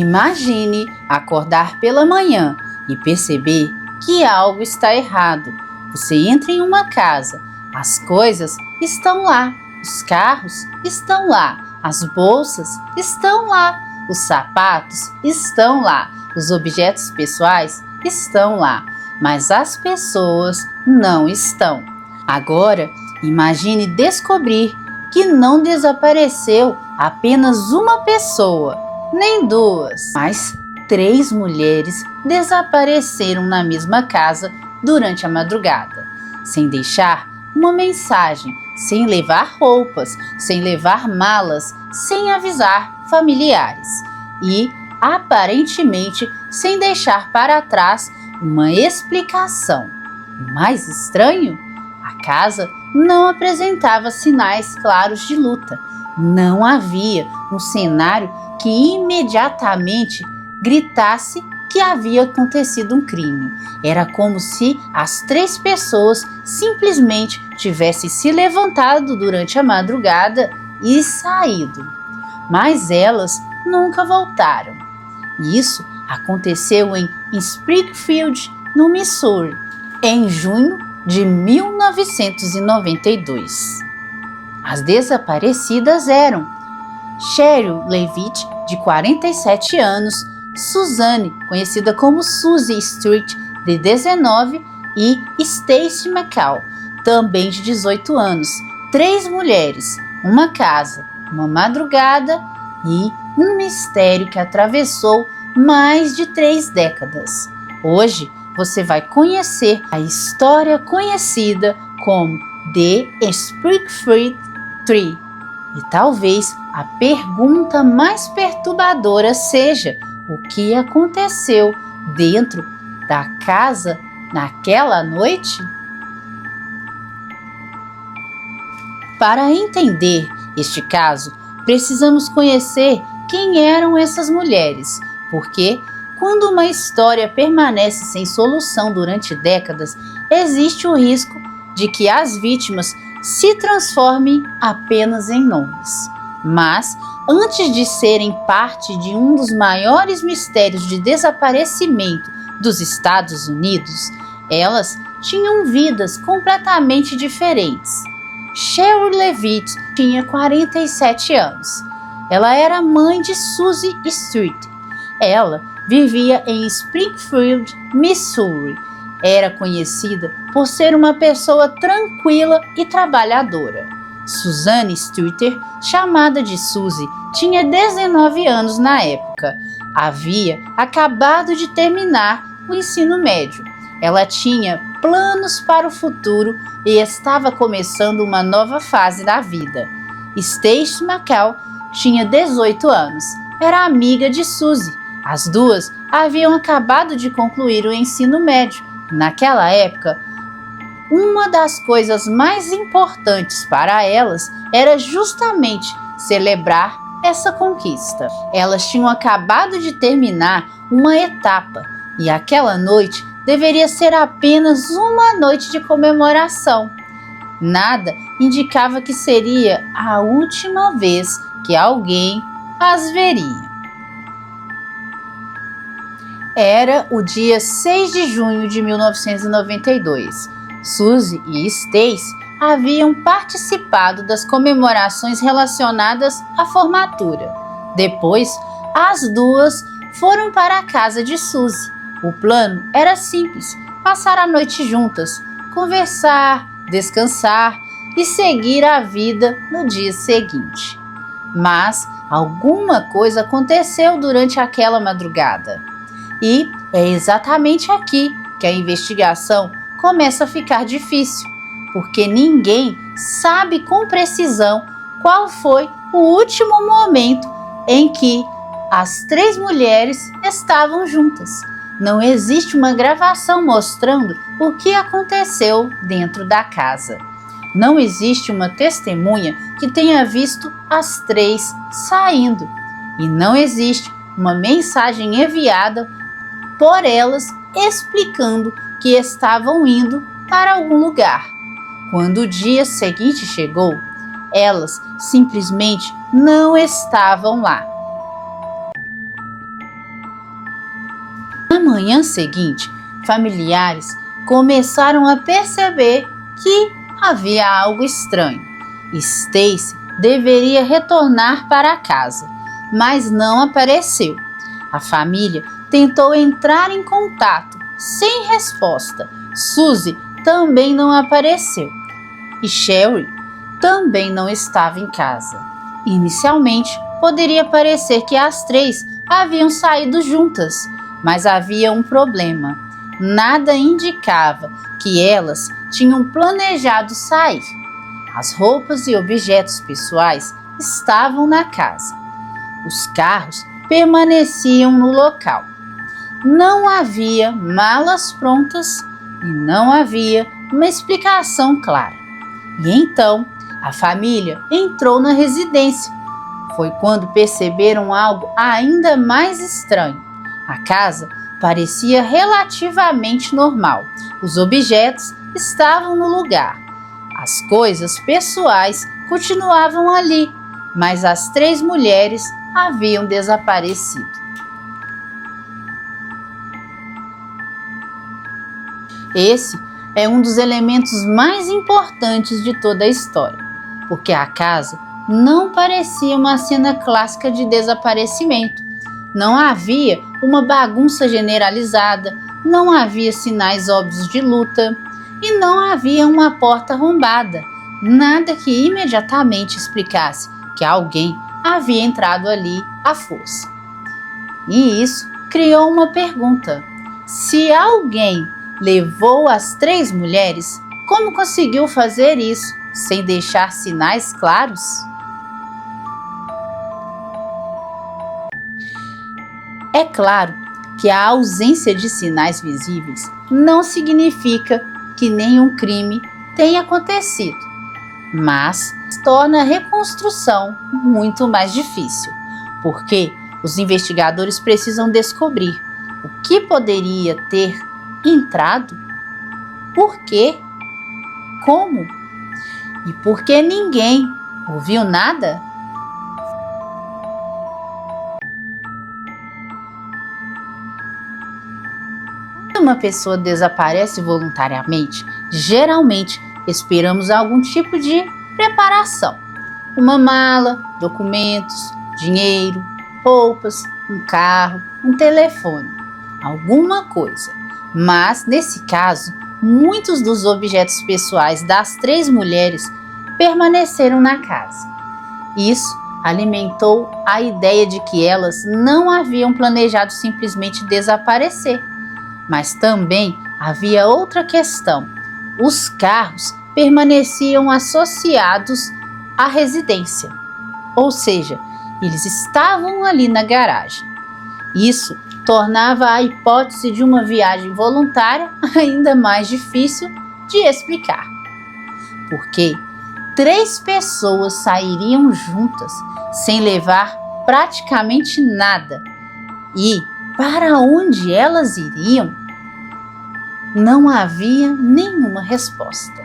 Imagine acordar pela manhã e perceber que algo está errado. Você entra em uma casa, as coisas estão lá, os carros estão lá, as bolsas estão lá, os sapatos estão lá, os objetos pessoais estão lá, mas as pessoas não estão. Agora, imagine descobrir que não desapareceu apenas uma pessoa, nem duas, mas 3 mulheres desapareceram na mesma casa durante a madrugada, sem deixar uma mensagem, sem levar roupas, sem levar malas, sem avisar familiares e, aparentemente, sem deixar para trás uma explicação. O mais estranho? A casa não apresentava sinais claros de luta. Não havia um cenário que imediatamente gritasse que havia acontecido um crime. Era como se as 3 pessoas simplesmente tivessem se levantado durante a madrugada e saído. Mas elas nunca voltaram. Isso aconteceu em Springfield, no Missouri, em junho de 1992. As desaparecidas eram Cheryl Leavitt, de 47 anos, Suzanne, conhecida como Susie Street, de 19, e Stacy McCall, também de 18 anos. 3 mulheres, uma casa, uma madrugada e um mistério que atravessou mais de 3 décadas. Hoje você vai conhecer a história conhecida como The Springfield Tree. E talvez a pergunta mais perturbadora seja: o que aconteceu dentro da casa naquela noite? Para entender este caso, precisamos conhecer quem eram essas mulheres, porque quando uma história permanece sem solução durante décadas, existe o risco de que as vítimas se transformem apenas em nomes. Mas, antes de serem parte de um dos maiores mistérios de desaparecimento dos Estados Unidos, elas tinham vidas completamente diferentes. Cheryl Leavitt tinha 47 anos. Ela era mãe de Susie Street. Ela vivia em Springfield, Missouri. Era conhecida por ser uma pessoa tranquila e trabalhadora. Suzanne Streeter, chamada de Suzy, tinha 19 anos na época. Havia acabado de terminar o ensino médio. Ela tinha planos para o futuro e estava começando uma nova fase da vida. Stacy McCall tinha 18 anos. Era amiga de Suzy. As duas haviam acabado de concluir o ensino médio. Naquela época, uma das coisas mais importantes para elas era justamente celebrar essa conquista. Elas tinham acabado de terminar uma etapa e aquela noite deveria ser apenas uma noite de comemoração. Nada indicava que seria a última vez que alguém as veria. Era o dia 6 de junho de 1992. Suzy e Stacy haviam participado das comemorações relacionadas à formatura. Depois, as duas foram para a casa de Suzy. O plano era simples: passar a noite juntas, conversar, descansar e seguir a vida no dia seguinte. Mas alguma coisa aconteceu durante aquela madrugada. E é exatamente aqui que a investigação começa a ficar difícil, porque ninguém sabe com precisão qual foi o último momento em que as 3 mulheres estavam juntas. Não existe uma gravação mostrando o que aconteceu dentro da casa. Não existe uma testemunha que tenha visto as 3 saindo. E não existe uma mensagem enviada por elas explicando que estavam indo para algum lugar. Quando o dia seguinte chegou, elas simplesmente não estavam lá. manhã seguinte, familiares começaram a perceber que havia algo estranho. Stacy deveria retornar para casa, mas não apareceu. A família tentou entrar em contato, sem resposta. Suzy também não apareceu e Sherry também não estava em casa. Inicialmente, poderia parecer que as três haviam saído juntas, mas havia um problema. Nada indicava que elas tinham planejado sair. As roupas e objetos pessoais estavam na casa. Os carros permaneciam no local. Não havia malas prontas e não havia uma explicação clara. E então, a família entrou na residência. Foi quando perceberam algo ainda mais estranho. A casa parecia relativamente normal. Os objetos estavam no lugar. As coisas pessoais continuavam ali, mas as três mulheres haviam desaparecido. Esse é um dos elementos mais importantes de toda a história, porque a casa não parecia uma cena clássica de desaparecimento. Não havia uma bagunça generalizada, não havia sinais óbvios de luta e não havia uma porta arrombada, nada que imediatamente explicasse que alguém havia entrado ali à força. E isso criou uma pergunta: se alguém levou as três mulheres, como conseguiu fazer isso sem deixar sinais claros? É claro que a ausência de sinais visíveis não significa que nenhum crime tenha acontecido, mas torna a reconstrução muito mais difícil, porque os investigadores precisam descobrir o que poderia ter entrado, por quê, como e por que ninguém ouviu nada. Quando uma pessoa desaparece voluntariamente, geralmente esperamos algum tipo de preparação. Uma mala, documentos, dinheiro, roupas, um carro, um telefone, alguma coisa. Mas, nesse caso, muitos dos objetos pessoais das três mulheres permaneceram na casa. Isso alimentou a ideia de que elas não haviam planejado simplesmente desaparecer. Mas também havia outra questão. Os carros permaneciam associados à residência, ou seja, eles estavam ali na garagem. Isso tornava a hipótese de uma viagem voluntária ainda mais difícil de explicar. Porque 3 pessoas sairiam juntas sem levar praticamente nada. E para onde elas iriam? Não havia nenhuma resposta.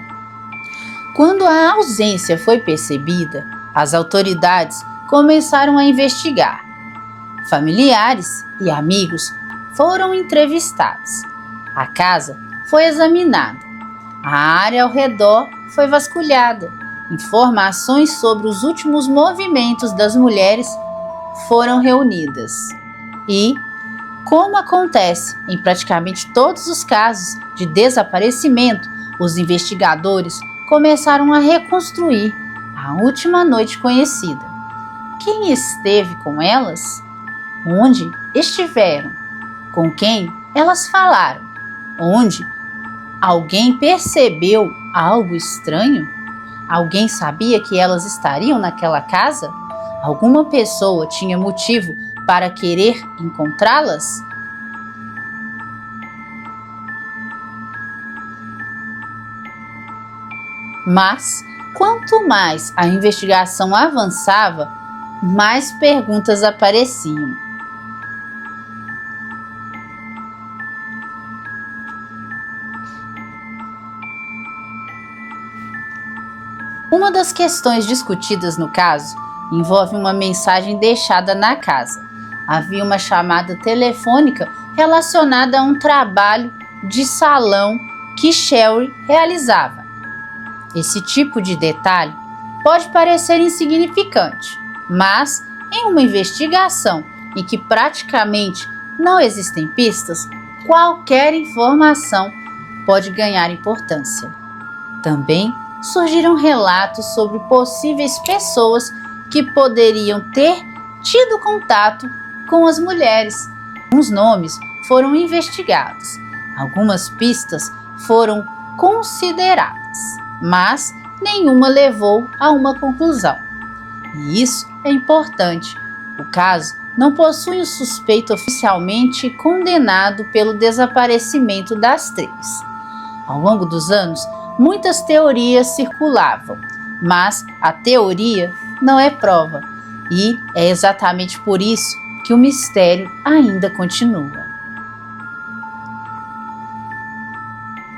Quando a ausência foi percebida, as autoridades começaram a investigar. Familiares e amigos foram entrevistados. A casa foi examinada. A área ao redor foi vasculhada. Informações sobre os últimos movimentos das mulheres foram reunidas. E, como acontece em praticamente todos os casos de desaparecimento, os investigadores começaram a reconstruir a última noite conhecida. Quem esteve com elas? Onde estiveram? Com quem elas falaram? Onde alguém percebeu algo estranho? Alguém sabia que elas estariam naquela casa? Alguma pessoa tinha motivo para querer encontrá-las? Mas, quanto mais a investigação avançava, mais perguntas apareciam. Uma das questões discutidas no caso envolve uma mensagem deixada na casa. havia uma chamada telefônica relacionada a um trabalho de salão que Sherry realizava. Esse tipo de detalhe pode parecer insignificante, mas em uma investigação em que praticamente não existem pistas, qualquer informação pode ganhar importância. Também surgiram relatos sobre possíveis pessoas que poderiam ter tido contato com as mulheres. Alguns nomes foram investigados, algumas pistas foram consideradas, mas nenhuma levou a uma conclusão. E isso é importante. O caso não possui um suspeito oficialmente condenado pelo desaparecimento das três. Ao longo dos anos, muitas teorias circulavam, mas a teoria não é prova, e é exatamente por isso que o mistério ainda continua.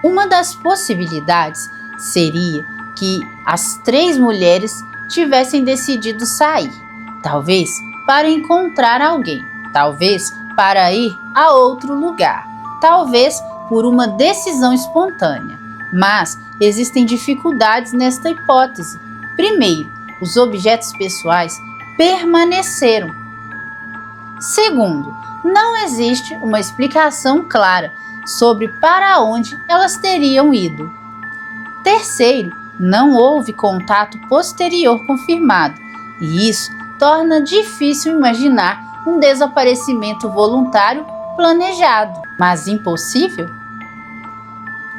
Uma das possibilidades seria que as três mulheres tivessem decidido sair, talvez para encontrar alguém, talvez para ir a outro lugar, talvez por uma decisão espontânea. Mas existem dificuldades nesta hipótese. Primeiro, os objetos pessoais permaneceram. Segundo, não existe uma explicação clara sobre para onde elas teriam ido. Terceiro, não houve contato posterior confirmado, e isso torna difícil imaginar um desaparecimento voluntário planejado, mas impossível?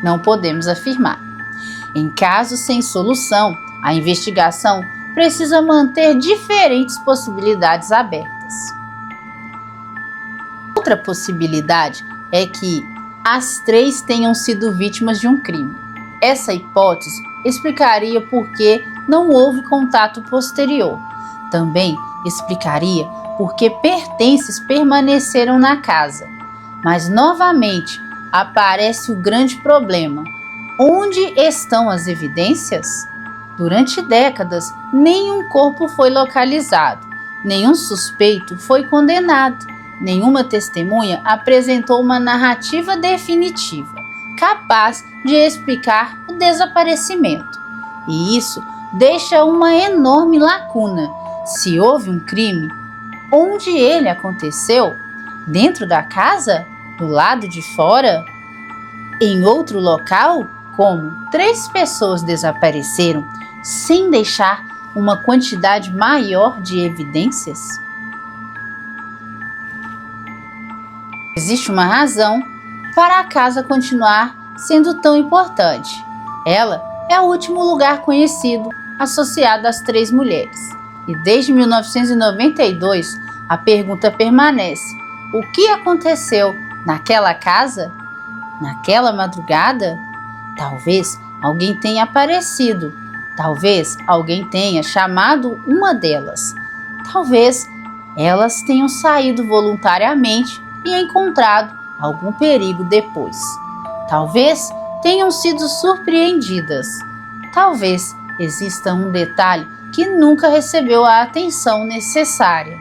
Não podemos afirmar. Em casos sem solução, a investigação precisa manter diferentes possibilidades abertas. Outra possibilidade é que as três tenham sido vítimas de um crime. Essa hipótese explicaria por que não houve contato posterior. Também explicaria por que pertences permaneceram na casa. Mas, novamente, aparece o grande problema. Onde estão as evidências? Durante décadas, nenhum corpo foi localizado, nenhum suspeito foi condenado, nenhuma testemunha apresentou uma narrativa definitiva, capaz de explicar o desaparecimento. E isso deixa uma enorme lacuna. Se houve um crime, onde ele aconteceu? Dentro da casa? Do lado de fora? Em outro local? Como 3 pessoas desapareceram sem deixar uma quantidade maior de evidências? Existe uma razão para a casa continuar sendo tão importante. Ela é o último lugar conhecido associado às 3 mulheres. E desde 1992, a pergunta permanece: o que aconteceu naquela casa? Naquela madrugada? Talvez alguém tenha aparecido. Talvez alguém tenha chamado uma delas. Talvez elas tenham saído voluntariamente e encontrado algum perigo depois. Talvez tenham sido surpreendidas. Talvez exista um detalhe que nunca recebeu a atenção necessária.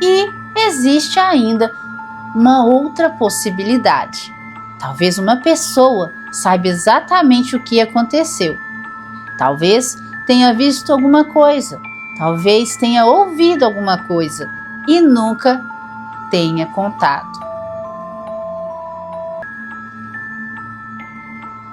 E existe ainda uma outra possibilidade. Talvez uma pessoa saiba exatamente o que aconteceu. Talvez tenha visto alguma coisa. Talvez tenha ouvido alguma coisa e nunca tenha contado.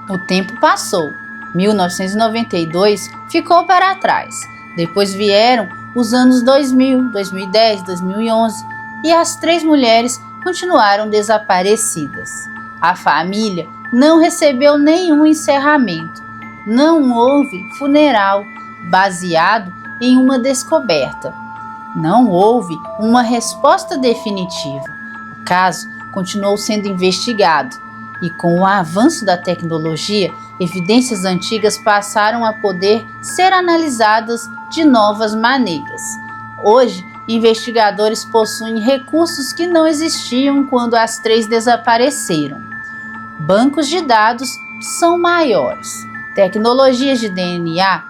O tempo passou. 1992 ficou para trás. Depois vieram os anos 2000, 2010, 2011 e as 3 mulheres continuaram desaparecidas. A família não recebeu nenhum encerramento. Não houve funeral baseado em uma descoberta. Não houve uma resposta definitiva. O caso continuou sendo investigado e, com o avanço da tecnologia, evidências antigas passaram a poder ser analisadas de novas maneiras. Hoje, investigadores possuem recursos que não existiam quando as 3 desapareceram. Bancos de dados são maiores, tecnologias de DNA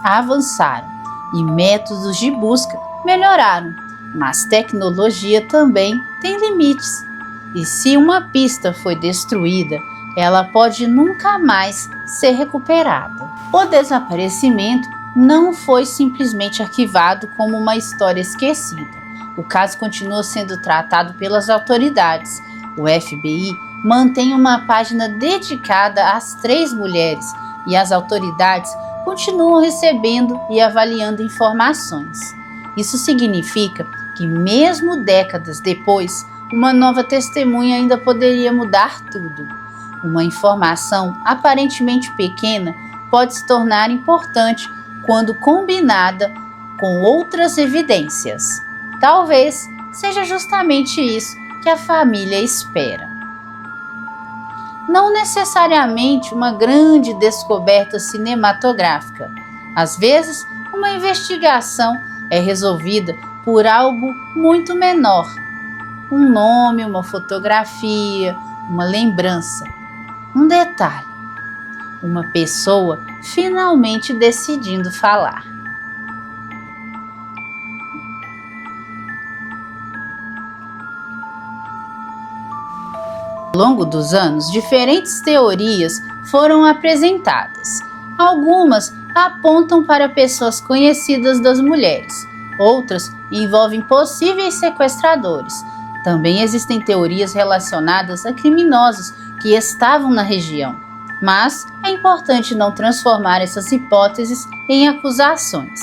avançaram e métodos de busca melhoraram. Mas tecnologia também tem limites. E se uma pista foi destruída, ela pode nunca mais ser recuperada. O desaparecimento não foi simplesmente arquivado como uma história esquecida. O caso continua sendo tratado pelas autoridades. O FBI mantém uma página dedicada às 3 mulheres e as autoridades continuam recebendo e avaliando informações. Isso significa que, mesmo décadas depois, uma nova testemunha ainda poderia mudar tudo. Uma informação aparentemente pequena pode se tornar importante quando combinada com outras evidências. Talvez seja justamente isso que a família espera. Não necessariamente uma grande descoberta cinematográfica. Às vezes, uma investigação é resolvida por algo muito menor. Um nome, uma fotografia, uma lembrança, um detalhe. Uma pessoa finalmente decidindo falar. Ao longo dos anos, diferentes teorias foram apresentadas. Algumas apontam para pessoas conhecidas das mulheres, outras envolvem possíveis sequestradores. Também existem teorias relacionadas a criminosos que estavam na região. Mas é importante não transformar essas hipóteses em acusações.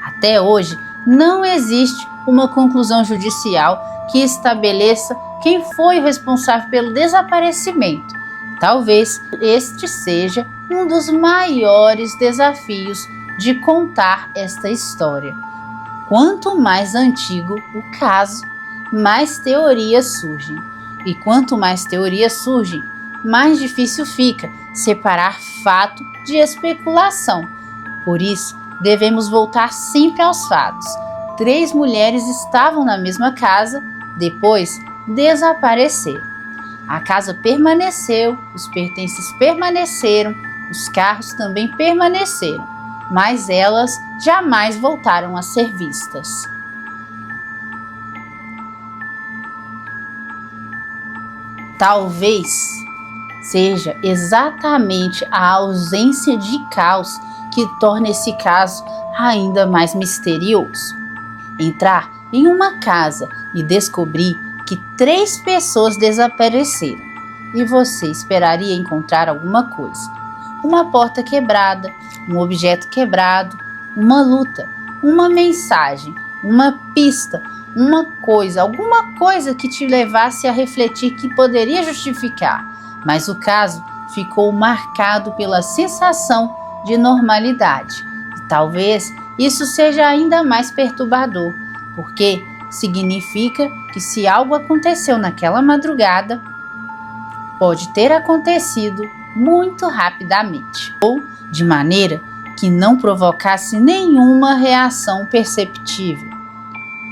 Até hoje, não existe uma conclusão judicial que estabeleça quem foi o responsável pelo desaparecimento. Talvez este seja um dos maiores desafios de contar esta história. Quanto mais antigo o caso, mais teorias surgem. E quanto mais teorias surgem, mais difícil fica separar fato de especulação. Por isso, devemos voltar sempre aos fatos. 3 mulheres estavam na mesma casa, depois desapareceram. A casa permaneceu, os pertences permaneceram, os carros também permaneceram, mas elas jamais voltaram a ser vistas. Talvez seja exatamente a ausência de caos que torna esse caso ainda mais misterioso. Entrar em uma casa e descobrir que 3 pessoas desapareceram e você esperaria encontrar alguma coisa. Uma porta quebrada, um objeto quebrado, uma luta, uma mensagem, uma pista, alguma coisa que te levasse a refletir que poderia justificar. Mas o caso ficou marcado pela sensação de normalidade. E talvez isso seja ainda mais perturbador, porque significa que se algo aconteceu naquela madrugada, pode ter acontecido muito rapidamente, ou de maneira que não provocasse nenhuma reação perceptível.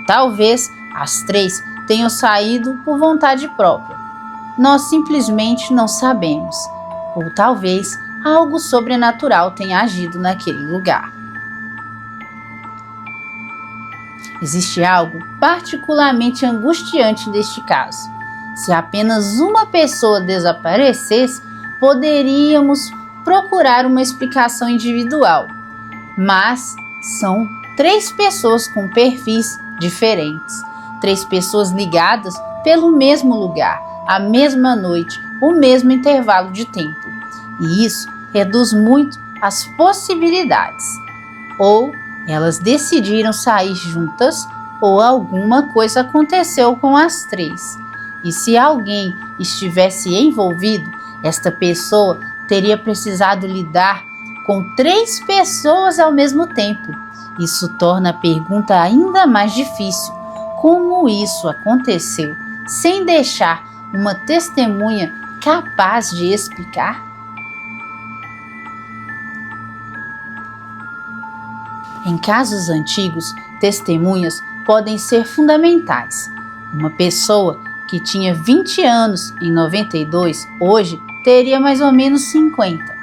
Talvez as 3 tenham saído por vontade própria. Nós simplesmente não sabemos. Ou talvez algo sobrenatural tenha agido naquele lugar. Existe algo particularmente angustiante neste caso. Se apenas uma pessoa desaparecesse, poderíamos procurar uma explicação individual. Mas são 3 pessoas com perfis diferentes. 3 pessoas ligadas pelo mesmo lugar, a mesma noite, o mesmo intervalo de tempo. E isso reduz muito as possibilidades. Ou elas decidiram sair juntas, ou alguma coisa aconteceu com as 3. E se alguém estivesse envolvido, esta pessoa teria precisado lidar com 3 pessoas ao mesmo tempo. Isso torna a pergunta ainda mais difícil. Como isso aconteceu sem deixar uma testemunha capaz de explicar? Em casos antigos, testemunhas podem ser fundamentais. Uma pessoa que tinha 20 anos em 92, hoje teria mais ou menos 50.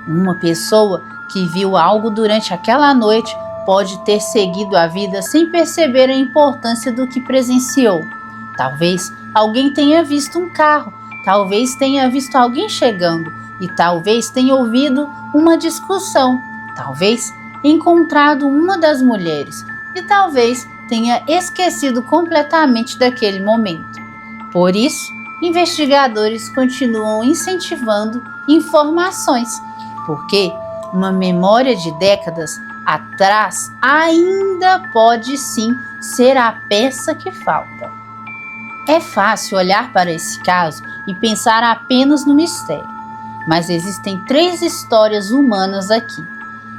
Uma pessoa que viu algo durante aquela noite pode ter seguido a vida sem perceber a importância do que presenciou. Talvez alguém tenha visto um carro, talvez tenha visto alguém chegando e talvez tenha ouvido uma discussão, talvez encontrado uma das mulheres e talvez tenha esquecido completamente daquele momento. Por isso, investigadores continuam incentivando informações, porque uma memória de décadas atrás ainda pode sim ser a peça que falta. É fácil olhar para esse caso e pensar apenas no mistério, mas existem 3 histórias humanas aqui.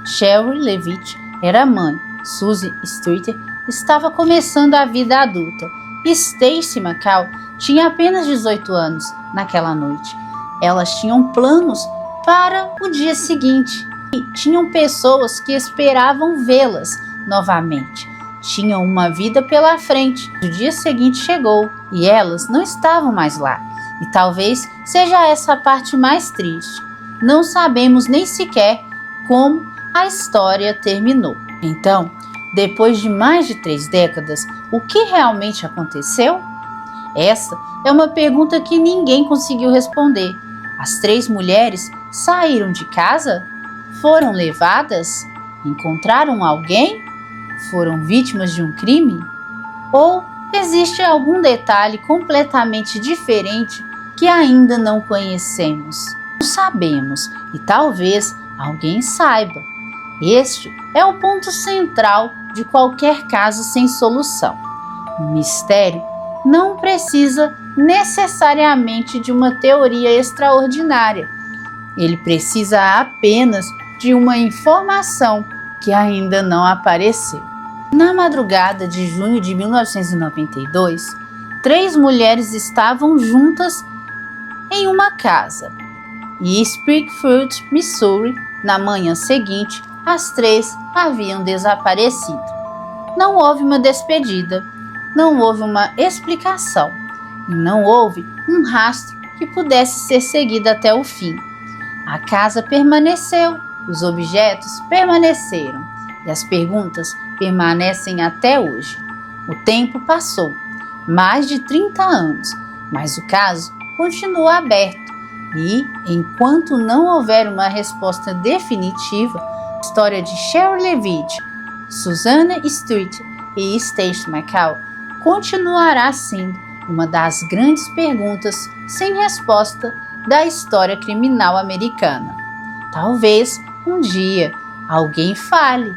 Cheryl Leavitt era mãe, Susie Streeter estava começando a vida adulta e Stacy McCall tinha apenas 18 anos naquela noite. Elas tinham planos para o dia seguinte e tinham pessoas que esperavam vê-las novamente. Tinham uma vida pela frente. O dia seguinte chegou e elas não estavam mais lá. E talvez seja essa a parte mais triste. Não sabemos nem sequer como a história terminou. Então, depois de mais de 3 décadas, o que realmente aconteceu? Essa é uma pergunta que ninguém conseguiu responder. As 3 mulheres saíram de casa? Foram levadas? Encontraram alguém? Foram vítimas de um crime? Ou existe algum detalhe completamente diferente que ainda não conhecemos? Não sabemos e talvez alguém saiba. Este é o ponto central de qualquer caso sem solução. O mistério não precisa necessariamente de uma teoria extraordinária. Ele precisa apenas de uma informação que ainda não apareceu. Na madrugada de junho de 1992, 3 mulheres estavam juntas em uma casa em Springfield, Missouri. Na manhã seguinte, as 3 haviam desaparecido. Não houve uma despedida, não houve uma explicação e não houve um rastro que pudesse ser seguido até o fim. A casa permaneceu, os objetos permaneceram e as perguntas permanecem até hoje. O tempo passou, mais de 30 anos, mas o caso continua aberto e, enquanto não houver uma resposta definitiva, a história de Cheryl Leavitt, Susanna Streeter e Stacy McCall continuará sendo uma das grandes perguntas sem resposta da história criminal americana. Talvez um dia alguém fale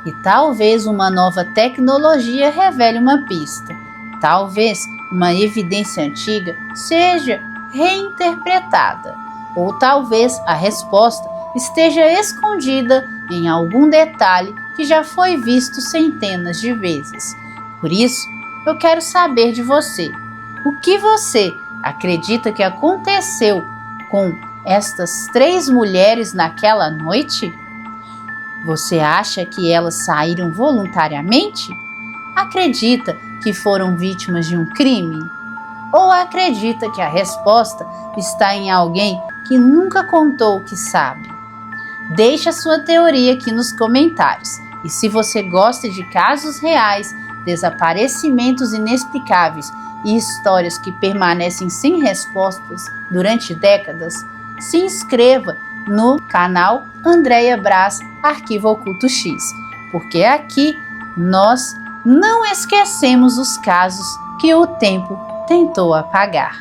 e talvez uma nova tecnologia revele uma pista. Talvez uma evidência antiga seja reinterpretada, ou talvez a resposta esteja escondida em algum detalhe que já foi visto centenas de vezes. Por isso, eu quero saber de você. O que você acredita que aconteceu com estas 3 mulheres naquela noite? Você acha que elas saíram voluntariamente? Acredita que foram vítimas de um crime? Ou acredita que a resposta está em alguém que nunca contou o que sabe? Deixe a sua teoria aqui nos comentários. E se você gosta de casos reais, desaparecimentos inexplicáveis e histórias que permanecem sem respostas durante décadas, se inscreva no canal Andréia Braz Arquivo Oculto X, porque aqui nós não esquecemos os casos que o tempo tentou apagar.